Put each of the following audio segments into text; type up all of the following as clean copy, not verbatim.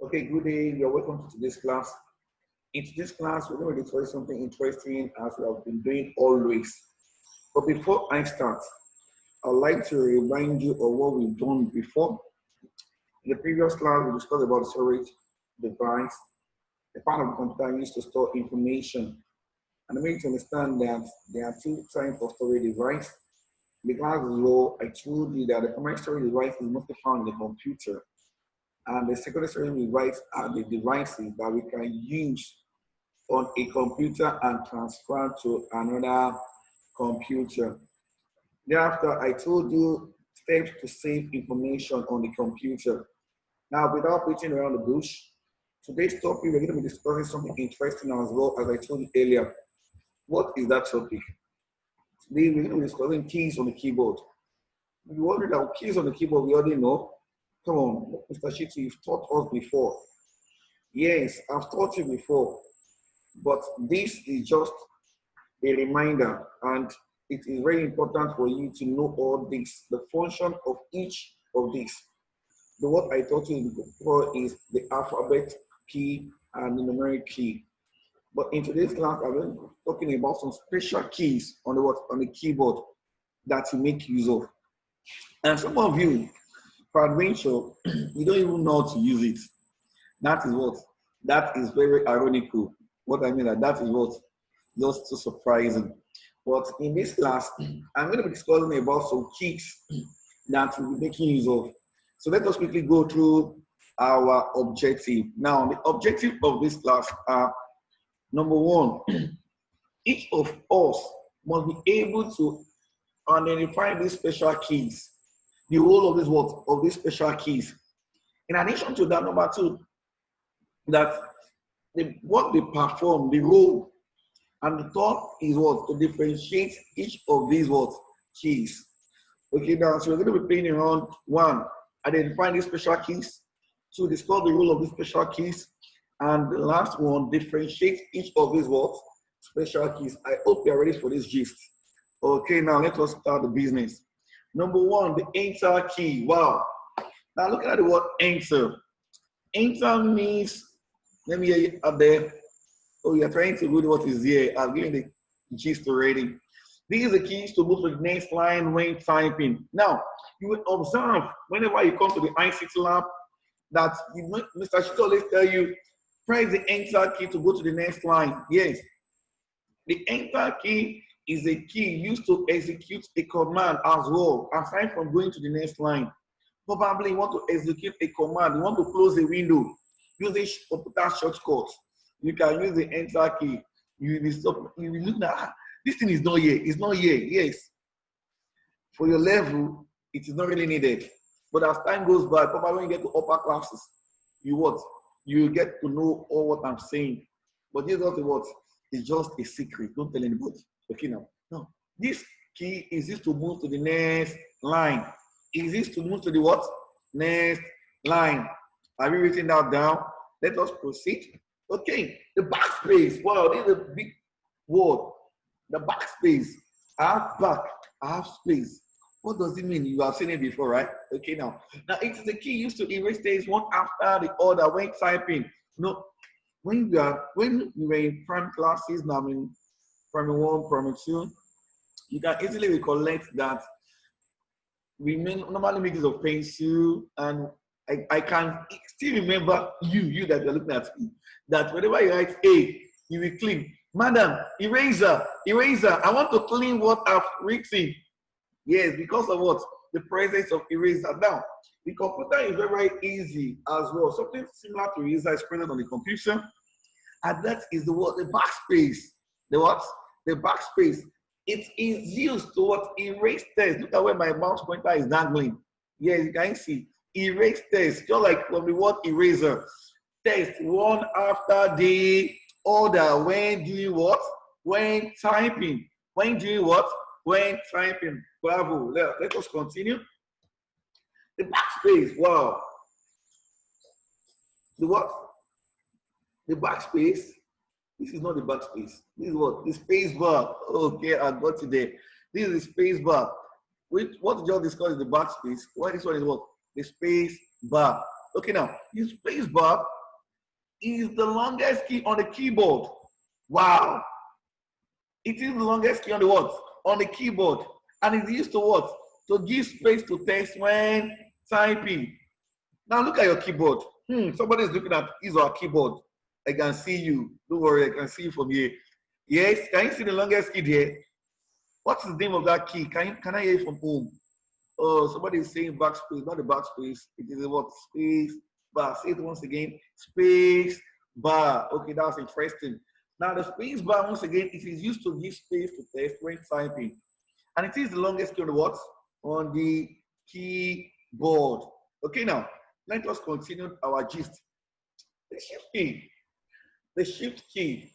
Okay, good day. You're welcome to today's class. In today's class, we're going to discuss something interesting as we have been doing always. But before I start, I'd like to remind you of what we've done before. In the previous class, we discussed about storage device, the part of the computer used to store information. And I made you understand that there are two types of storage device. In the class below, I told you that the primary storage device is mostly found in the computer. And the secondary storage device are the devices that we can use on a computer and transfer to another computer. Thereafter, I told you steps to save information on the computer. Now, without beating around the bush, today's topic, we're going to be discussing something interesting as well, as I told you earlier. What is that topic? Today, we're going to be discussing keys on the keyboard. You wonder that keys on the keyboard, we already know. Come on, Mr. Shitu, you've taught us before. Yes, I've taught you before. But this is just a reminder, and it is very important for you to know all this, the function of each of these. The what I taught you before is the alphabet key and the numeric key. But in today's class, I'm going to be talking about some special keys on the keyboard that you make use of. And some of you, for adventure, you don't even know how to use it. That is what? That is very ironical. What I mean that is what? Just so surprising. But in this class, I'm going to be discussing about some keys that we'll be making use of. So let us quickly go through our objective. Now, the objective of this class are, number one, each of us must be able to identify these special keys. The role of this what? Of these special keys. In addition to that, number two, that what they perform, the role. And the third is what? To differentiate each of these what? Keys. Okay, now, so we're going to be playing around. One, identify these special keys. Two, discuss the role of these special keys. And the last one, differentiate each of these what? Special keys. I hope you're ready for this gist. Okay, now let us start the business. Number one, the enter key. Wow. Now look at the word enter. Enter means, let me hear you up there. Oh, you're trying to read what is here. I've given the gist already. These are the keys to move to the next line when typing. Now, you will observe whenever you come to the ICT lab that Mr. Shito always tell you, press the enter key to go to the next line. Yes. The enter key is a key used to execute a command as well, aside from going to the next line. Probably you want to execute a command, you want to close a window using computer shortcut. You can use the enter key. You will look at this thing is not here. It's not here. Yes. For your level, it is not really needed. But as time goes by, probably when you get to upper classes, you what? You get to know all what I'm saying. But this is not what? It's just a secret. Don't tell anybody. Okay now. No. This key is used to move to the next line. Is this to move to the what? Next line. Have you written that down? Let us proceed. Okay. The backspace. Wow, this is a big word. The backspace. I have back. I have space. What does it mean? You have seen it before, right? Okay now. Now it is the key used to erase things one after the other when typing. You know, when we were in prime classes, now I'm in primary 1, primary 2, you can easily recollect that we normally make use of pencil, and I can still remember you that you're looking at me, that whenever you write A, you will clean. Madam, eraser, I want to clean what I've written. Yes, because of what? The presence of eraser. Now, the computer is very, very easy as well. Something similar to eraser is present on the computer, and that is the what? The backspace. The what? The backspace. It is used to what? Erase text. Look at where my mouse pointer is dangling. Yes, you can see. Erase text, just like from the word eraser. Text one after the other when doing what? When typing. When doing what? When typing. Bravo. Let us continue. The backspace. Wow. The what? The backspace. This is not the backspace. This is what? The space bar. Okay, I got it there. This is the space bar. What you just discussed is the backspace. What this one is what? The space bar. Okay, now, the space bar is the longest key on the keyboard. Wow. It is the longest key on the what? On the keyboard. And it's used to what? To give space to text when typing. Now look at your keyboard. Somebody is looking at his or her keyboard. I can see you. Don't worry, I can see you from here. Yes, can you see the longest key there? What's the name of that key? Can I hear it from home? Oh, somebody is saying backspace, not the backspace. It is a what? Space bar. Say it once again. Space bar. Okay, that's interesting. Now the space bar, once again, it is used to give space to text when typing. And it is the longest key on the what? On the keyboard. Okay, now, let us continue our gist. The shift key. The shift key.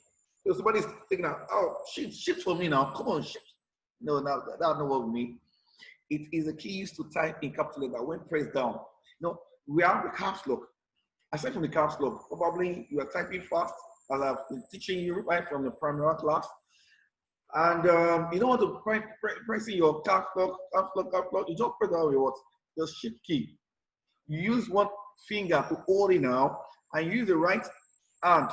So somebody's thinking, oh, shift for me now. Come on, shift. No, that's not what we mean. It is a key used to type in capital letter when pressed down. No, we have the caps lock. Aside from the caps lock, probably you are typing fast, as I've been teaching you right from the primary class. And you don't want to press in your caps lock, you just press down your what? The shift key. You use one finger to hold it now, and use the right hand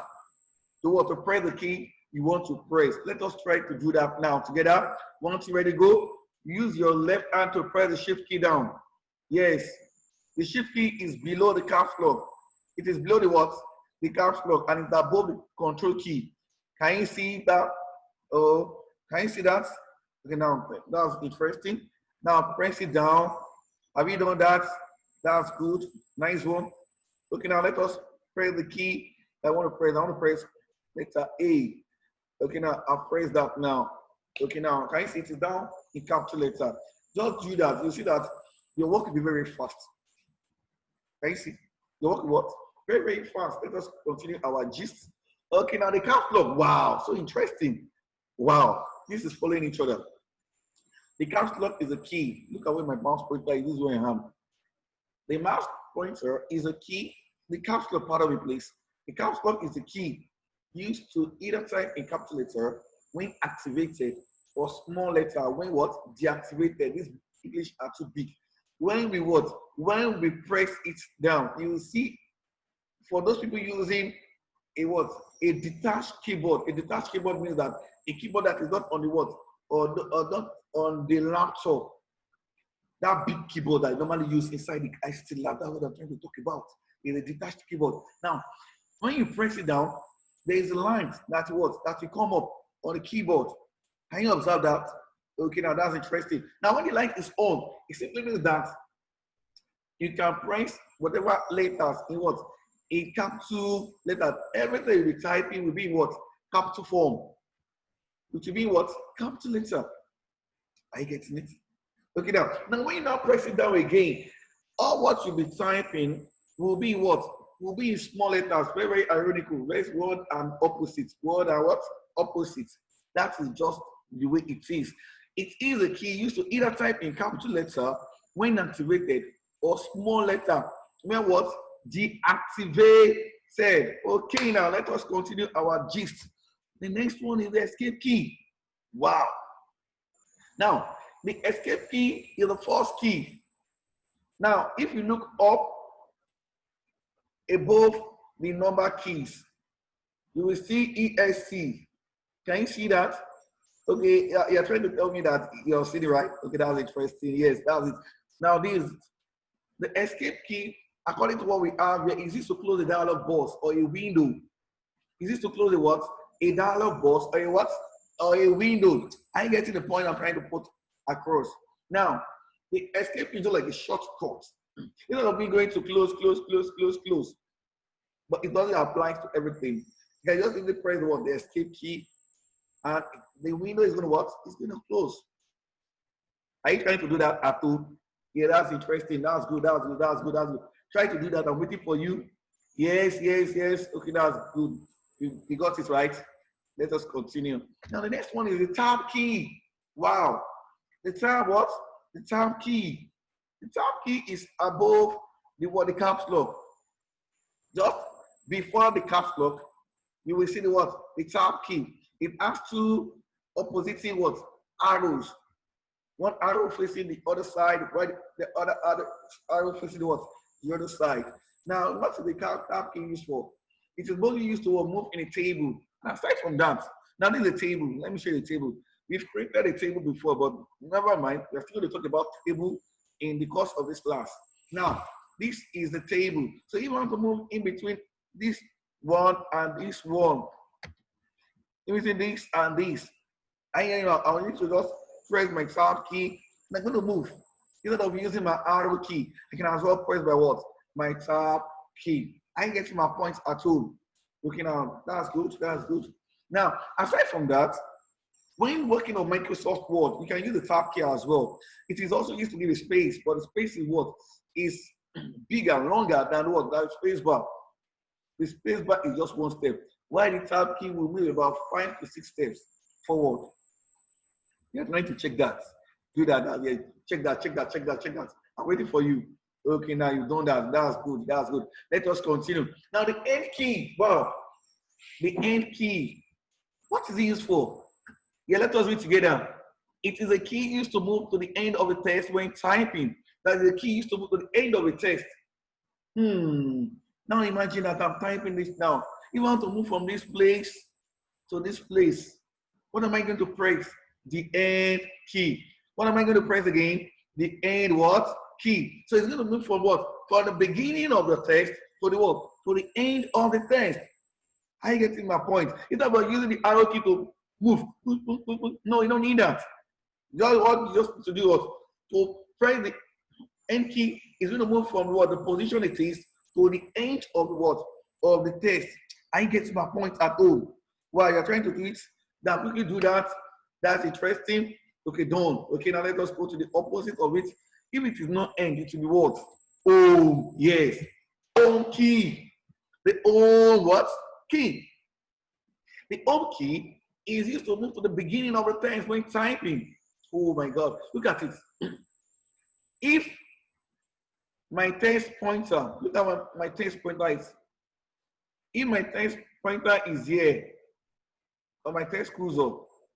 to press the key you want to press. Let us try to do that now together. Once you're ready to go, use your left hand to press the shift key down. Yes, the shift key is below the caps lock. It is below the what? The caps lock, and it's above the control key. Can you see that? Oh, can you see that? Okay, now that's interesting. Now press it down. Have you done that? That's good. Nice one. Okay, now let us press the key I want to press. I want to press letter A. Okay, now I've pressed that now. Okay, now can you see it is down in capital letter? Just do that. You see that your work will be very fast. Can you see? Your work will what? Very, very fast. Let us continue our gist. Okay, now the caps lock. Wow, so interesting. Wow, this is following each other. The caps lock is a key. Look at where my mouse pointer is. This is where I am. The mouse pointer is a key. The caps lock part of the place. The caps lock is the key used to either type in capital letter when activated or small letter when what? Deactivated. This English are too big. When we what? When we press it down, you will see for those people using a what? A detached keyboard. A detached keyboard means that a keyboard that is not on the what? Or not on the laptop. That big keyboard that I normally use inside the ICT lab, that's what I'm trying to talk about, is a detached keyboard. Now, when you press it down, there is a line that will come up on the keyboard. Can you observe that? Okay, now that's interesting. Now, when the light is on, it simply means that you can press whatever letters in what? A capital letter. Everything you'll be typing will be in what? Capital form. It will be what? Capital letter. Are you getting it? Okay, now when you now press it down again, all what you'll be typing will be what? Will be in small letters, very, very ironical. Where's word and opposite? Word and what? Opposite. That is just the way it is. It is a key used to either type in capital letter when activated or small letter when what? Deactivated. Okay, now let us continue our gist. The next one is the escape key. Wow. Now, the escape key is the first key. Now, if you look up above the number keys, you will see ESC. Can you see that? Okay, you're trying to tell me that you're seeing it right? Okay, that's interesting. Yes, that's it. Now, the escape key, according to what we have here, is this to close a dialog box or a window? Is this to close a what? A dialog box or a what? Or a window? Are you getting the point I'm trying to put across? Now, the escape key is just like a shortcut. Instead of me going to close, but it doesn't apply to everything. You can just simply press the escape key, and the window is going to what? It's going to close. Are you trying to do that at all? Yeah, that's interesting. That's good. Try to do that. I'm waiting for you. Yes. Okay, that's good. You got it right. Let us continue. Now the next one is the tab key. Wow. The tab what? The tab key. The tab key is above the caps lock. Just before the caps lock, you will see the tab key. It has two opposing arrows. One arrow facing the other side, right? The other arrow facing the other side. Now, what is the tab key used for? It is mostly used to move in a table. And aside from that, now this is a table. Let me show you the table. We've created a table before, but never mind. We're still going to talk about table in the course of this class. Now, this is the table. So if you want to move in between this one and this one, in between this and this, I need to just press my tab key. I'm going to move. Instead of using my arrow key, I can as well press by what? My tab key. I get to my points at all. Okay, now that's good. That's good. Now, aside from that, when working on Microsoft Word, you can use the tab key as well. It is also used to give a space, but the space is what? Is bigger, longer than what? That space bar. The space bar is just one step. While the tab key will move about 5 to 6 steps forward. You're trying to check that. Do that. Yeah, check that, check that, check that, check that. I'm waiting for you. Okay, now you've done that. That's good. That's good. Let us continue. Now the end key. Wow. The end key. What is it used for? Yeah, let us read together. It is a key used to move to the end of the text when typing. That is a key used to move to the end of the text. Now imagine that I'm typing this now. You want to move from this place to this place. What am I going to press? The end key. What am I going to press again? The end what? Key. So it's going to move from what? From the beginning of the text to the what? To the end of the text. Are you getting my point? It's not about using the arrow key to move. No, you don't need that. Just what you just to do what? To press the end key is going to move from what? The position it is to the end of the what? Of the text. I get my point at all. While you're trying to do it, that quickly do that. That's interesting. Okay, done. Okay, now let us go to the opposite of it. If it is not end, it will be what? Oh, yes. Home key. The home what? Key. The home key is used to move to the beginning of the text when typing. Oh my God. Look at it. If my text pointer, look at what my text pointer is. If my text pointer is here, or my text cursor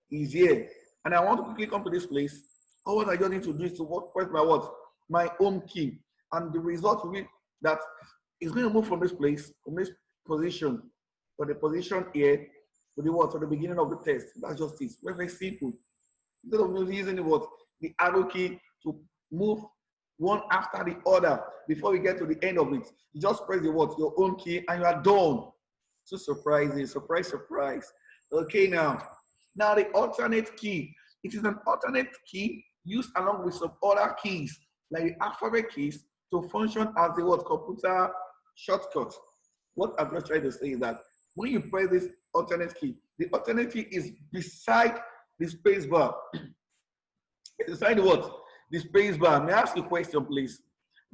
is here, and I want to quickly come to this place, all what I just need to do is to press my what? My home key. And the result will be that it's going to move from this place, from this position, to the position here, to the what? To the beginning of the text. That's just it. Very, very simple. Instead of using the what? The arrow key to move one after the other before we get to the end of it. You just press the what? Your home key and you are done. So surprising. Surprise, surprise. Okay, now the alternate key. It is an alternate key used along with some other keys, like the alphabet keys, to function as the what? Computer shortcut. What I'm just trying to say is that when you press this alternate key, the alternate key is beside the space bar. It's beside the what? The space bar. May I ask you a question, please?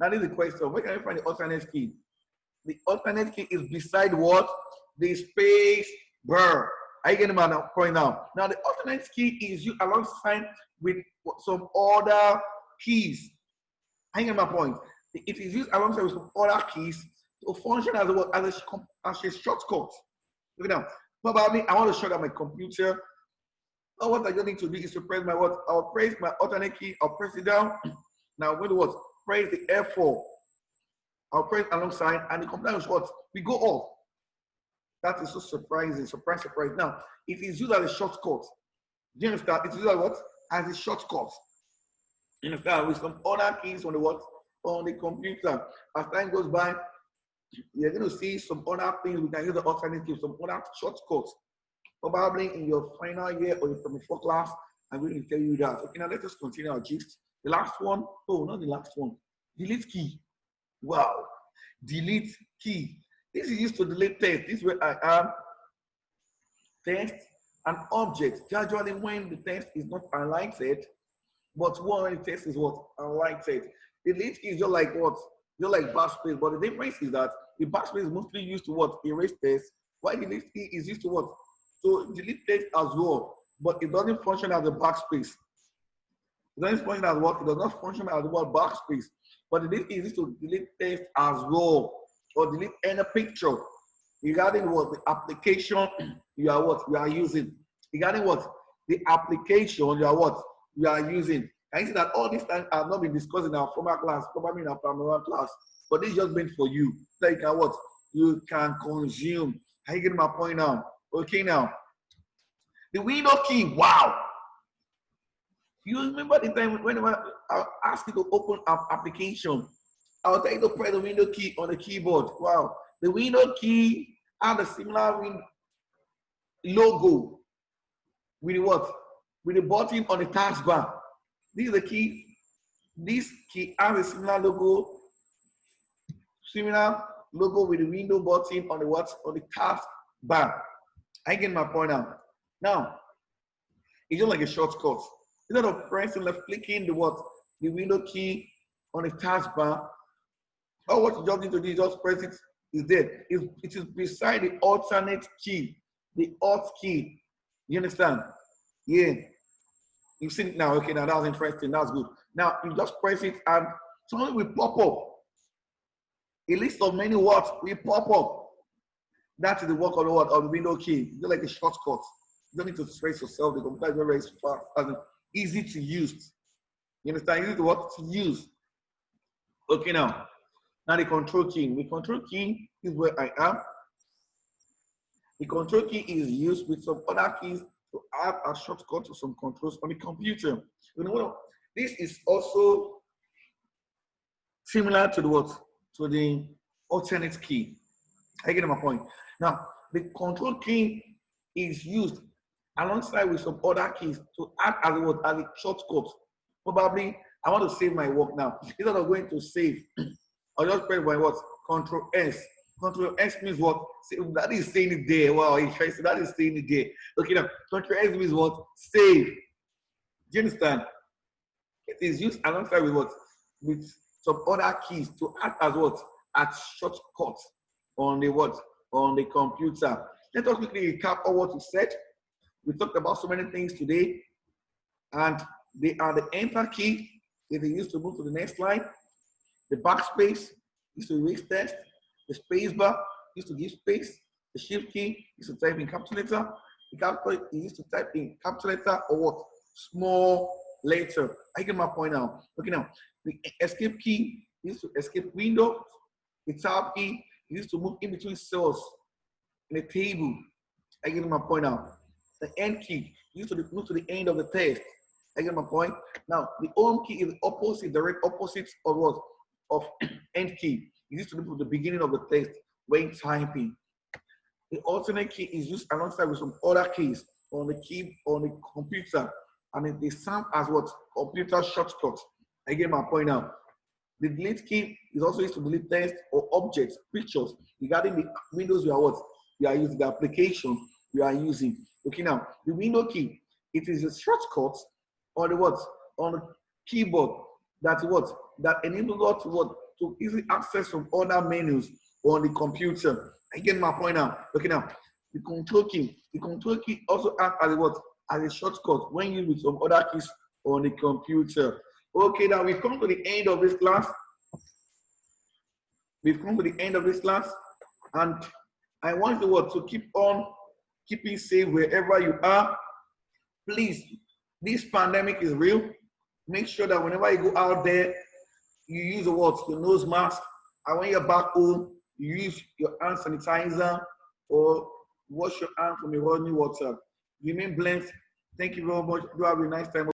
Now this is the question. Where can you find the alternate key? The alternate key is beside what? The space bar. Are you getting my point now? Now the alternate key is used alongside with some other keys. Are you getting my point? It is used alongside with some other keys to function as a shortcut. Look now. Probably I want to shut down my computer. Now what I just need to do is to press my what? I'll press my alternate key. I'll press it down. Now I'm going to what? Press the F4. I'll press alongside, and the computer is what? We go off. That is so surprising. Surprise, surprise. Now, it is used as a shortcut. Do you understand? It's used as what? As a shortcut. You understand? With some other keys on the what? On the computer. As time goes by, you're going to see some other things. We can use the alternate key, some other shortcuts. Probably in your final year or your primary 4 class, I'm going to tell you that. Okay, now let us continue our gist. The last one. Oh, not the last one. Delete key. Wow. Delete key. This is used to delete text. This is where I am. Text and object. Gradually, when the text is not highlighted, but when the text is what? Highlighted. Delete key is just like what? Just like backspace. But the difference is that the backspace is mostly used to what? Erase text. While the delete key is used to what? So delete text as well. But it doesn't function as a backspace. It doesn't function as what? It does not function as the word backspace. But the delete key is used to delete text as well. Or delete any picture regarding what the application you are using. Regarding what the application you are using. Can you see that all this time I've not been discussed in our former class, probably in our primary one class, but this is just meant for you. So you can what? You can consume. Are you getting my point now? Okay, now. The window key, wow. You remember the time whenever I ask you to open an application, I'll tell you to press the window key on the keyboard. Wow. The window key has a similar logo with the what? With the button on the taskbar. This is the key. This key has a similar logo with the window button on the what? On the taskbar. I get my point now. Now, it's just like a shortcut. Instead of pressing left clicking the what? The window key on the taskbar, all what you just need to do is just press it, is there. It is beside the alternate key, the Alt key. You understand? Yeah. You've seen it now. Okay, now that was interesting. That's good. Now you just press it and something will pop up. A list of many words will pop up. That is the work of the word of the window key. It's like a shortcut. You don't need to stress yourself. The computer is very fast and easy to use. You understand? Easy to what? To use. Okay, now the control key. The control key is where I am. The control key is used with some other keys to add a shortcut to some controls on the computer. You know, this is also similar to the what? To the alternate key. I get my point. Now, the control key is used alongside with some other keys to add as a shortcut. Probably, I want to save my work now. Instead of going to save, I'll just press my what? Control S. Control S means what? That is saying it there. Wow, interesting. That is saying it there. Okay, now, Control S means what? Save. Do you understand? It is used alongside with what? With some other keys to act as what? As shortcuts on the what? On the computer. Let us quickly recap all what we said. We talked about so many things today, and they are the enter key that they use to move to the next line, the backspace is to erase text, the space bar is to give space, the shift key is to type in capital letter, the capital is used to type in capital letter or what? Small letter. I get my point now. Okay, now the escape key is to escape window, the tab key is to move in between cells in a table. I get my point now. The end key used to move to the end of the text. I get my point. Now, the home key is the opposite, direct opposite of what? Of end key. It used to move to the beginning of the text when typing. The alternate key is used alongside with some other keys on the computer, and they serve as what? Computer shortcuts. I get my point now. The delete key is also used to delete text or objects, pictures regarding the windows we are what? We are using, the application we are using. Okay, now the window key, it is a shortcut on the what? On the keyboard that what? That enables us to what? To easily access from other menus on the computer. I get my point now. Okay, now the control key. The control key also acts as a what? As a shortcut when used with some other keys on the computer. Okay, now we've come to the end of this class. We've come to the end of this class, and I want you to keep on keeping safe wherever you are. Please, this pandemic is real. Make sure that whenever you go out there, you use the what? Your nose mask. And when you're back home, you use your hand sanitizer or wash your hands from the running water. Remain blessed. Thank you very much. Do have a nice time.